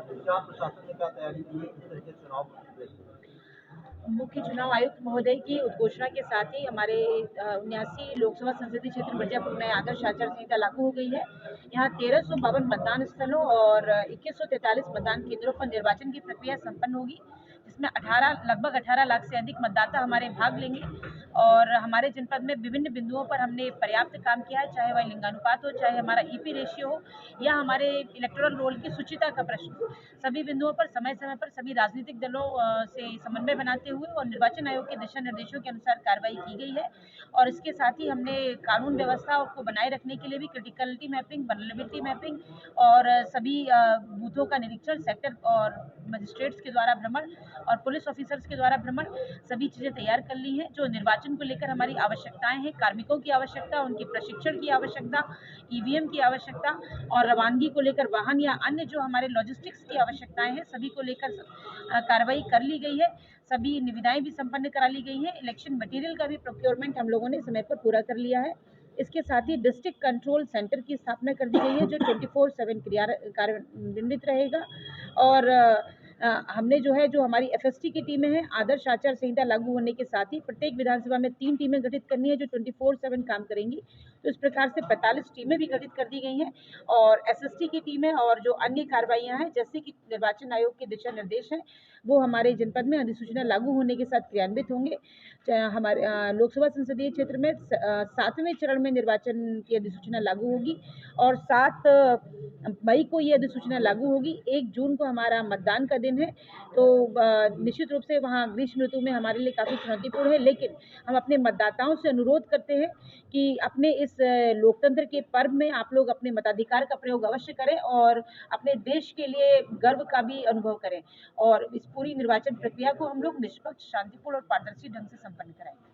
क्या प्रशासन ने क्या तैयारी की है, किस तरह के चुनाव को देखते हैं? मुख्य चुनाव आयुक्त महोदय की उद्घोषणा के साथ ही हमारे 79 लोकसभा संसदीय क्षेत्र मिर्जापुर में आदर्श आचार संहिता लागू हो गई है। यहाँ 1352 मतदान स्थलों और 2143 मतदान केंद्रों पर निर्वाचन की प्रक्रिया संपन्न होगी, जिसमें लगभग 18 लाख से अधिक मतदाता हमारे भाग लेंगे। और हमारे जनपद में विभिन्न बिंदुओं पर हमने पर्याप्त काम किया है, चाहे वह लिंगानुपात हो, चाहे हमारा ईपी रेशियो हो, या हमारे इलेक्टोरल रोल की सुचिता का प्रश्न। सभी बिंदुओं पर समय समय पर सभी राजनीतिक दलों से समन्वय बनाते हुए और निर्वाचन आयोग के दिशा निर्देशों के अनुसार कार्रवाई की गई है। और इसके साथ ही हमने कानून व्यवस्था को बनाए रखने के लिए भी क्रिटिकलिटी मैपिंग, वल्नरेबिलिटी मैपिंग और सभी बूथों का निरीक्षण, सेक्टर और मजिस्ट्रेट्स के द्वारा भ्रमण और पुलिस ऑफिसर्स के द्वारा भ्रमण, सभी चीजें तैयार कर ली हैं। जो निर्वाचन को लेकर हमारी आवश्यकताएं हैं, कार्मिकों की आवश्यकता, उनके प्रशिक्षण की आवश्यकता, ईवीएम की आवश्यकता और रवानगी को लेकर वाहन या अन्य जो हमारे लॉजिस्टिक्स की आवश्यकताएं हैं, सभी को लेकर कार्रवाई कर ली गई है। सभी निविदाएं भी संपन्न करा ली गई हैं। इलेक्शन मटेरियल का भी प्रोक्योरमेंट हम लोगों ने समय पर पूरा कर लिया है। इसके साथ ही डिस्ट्रिक्ट कंट्रोल सेंटर की स्थापना कर दी गई है, जो 24/7 कार्यान्वित रहेगा। और हमने जो हमारी एफएसटी की टीमें हैं, आदर्श आचार संहिता लागू होने के साथ ही प्रत्येक विधानसभा में 3 टीमें गठित करनी है, जो 24/7 काम करेंगी। तो इस प्रकार से 45 टीमें भी गठित कर दी गई हैं। और एसएसटी की टीमें और जो अन्य कार्रवाइयां हैं, जैसे कि निर्वाचन आयोग के दिशा निर्देश हैं, वो हमारे जनपद में अधिसूचना लागू होने के साथ क्रियान्वित होंगे। हमारे लोकसभा संसदीय क्षेत्र में 7वें चरण में निर्वाचन की अधिसूचना लागू होगी और 7 मई को ये अधिसूचना लागू होगी। 1 जून को हमारा मतदान का दिन है। तो निश्चित रूप से वहाँ ग्रीष्म ऋतु में हमारे लिए काफ़ी चुनौतीपूर्ण है, लेकिन हम अपने मतदाताओं से अनुरोध करते हैं कि अपने इस लोकतंत्र के पर्व में आप लोग अपने मताधिकार का प्रयोग अवश्य करें और अपने देश के लिए गर्व का भी अनुभव करें। और इस पूरी निर्वाचन प्रक्रिया को हम लोग निष्पक्ष, शांतिपूर्ण और पारदर्शी ढंग से संपन्न कराएंगे।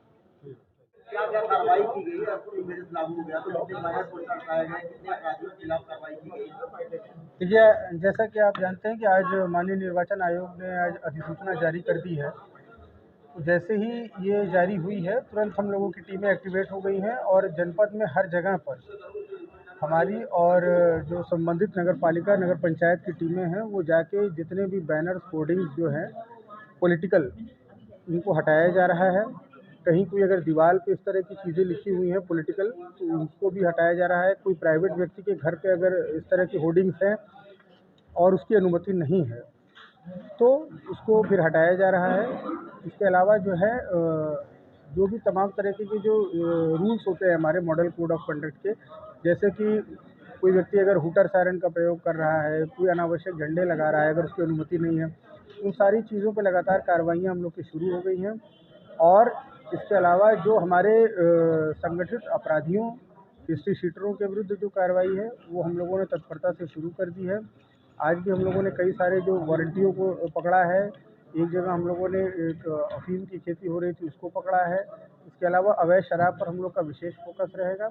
क्या क्या कार्रवाई की गई है? आपको इमेज लागू हो गया तो कितने वायरस पोस्टर हटाए गए, कितने अपराधियों के खिलाफ कार्रवाई की गई? देखिए, जैसा कि आप जानते हैं कि आज माननीय निर्वाचन आयोग ने आज अधिसूचना जारी कर दी है। तो जैसे ही ये जारी हुई है, तुरंत हम लोगों की टीमें एक्टिवेट हो गई हैं और जनपद में हर जगह पर हमारी और जो संबंधित नगर पालिका, नगर पंचायत की टीमें हैं, वो जाके जितने भी बैनर्स, होर्डिंग्स जो हैं पॉलिटिकल, उनको हटाया जा रहा है। कहीं कोई अगर दीवार पे इस तरह की चीज़ें लिखी हुई हैं पॉलिटिकल, तो उसको भी हटाया जा रहा है। कोई प्राइवेट व्यक्ति के घर पे अगर इस तरह की होर्डिंग्स हैं और उसकी अनुमति नहीं है, तो उसको फिर हटाया जा रहा है। इसके अलावा जो है जो भी तमाम तरीके के जो रूल्स होते हैं हमारे मॉडल कोड ऑफ कंडक्ट के, जैसे कि कोई व्यक्ति अगर हूटर सायरन का प्रयोग कर रहा है, कोई अनावश्यक झंडे लगा रहा है अगर उसकी अनुमति नहीं है, उन सारी चीज़ों पे लगातार कार्रवाइयाँ हम लोग की शुरू हो गई हैं। और इसके अलावा जो हमारे संगठित अपराधियों, हिस्ट्री शीटरों के विरुद्ध जो कार्रवाई है, वो हम लोगों ने तत्परता से शुरू कर दी है। आज भी हम लोगों ने कई सारे जो वारंटियों को पकड़ा है। एक जगह हम लोगों ने एक अफ़ीम की खेती हो रही थी, उसको पकड़ा है। इसके अलावा अवैध शराब पर हम लोग का विशेष फ़ोकस रहेगा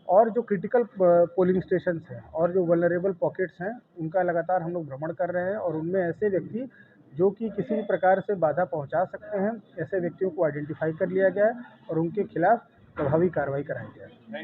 और जो क्रिटिकल पोलिंग स्टेशंस हैं और जो वल्नरेबल पॉकेट्स हैं, उनका लगातार हम लोग भ्रमण कर रहे हैं और उनमें ऐसे व्यक्ति जो कि किसी भी प्रकार से बाधा पहुंचा सकते हैं, ऐसे व्यक्तियों को आइडेंटिफ़ाई कर लिया गया है और उनके खिलाफ प्रभावी कार्रवाई कराई जाए।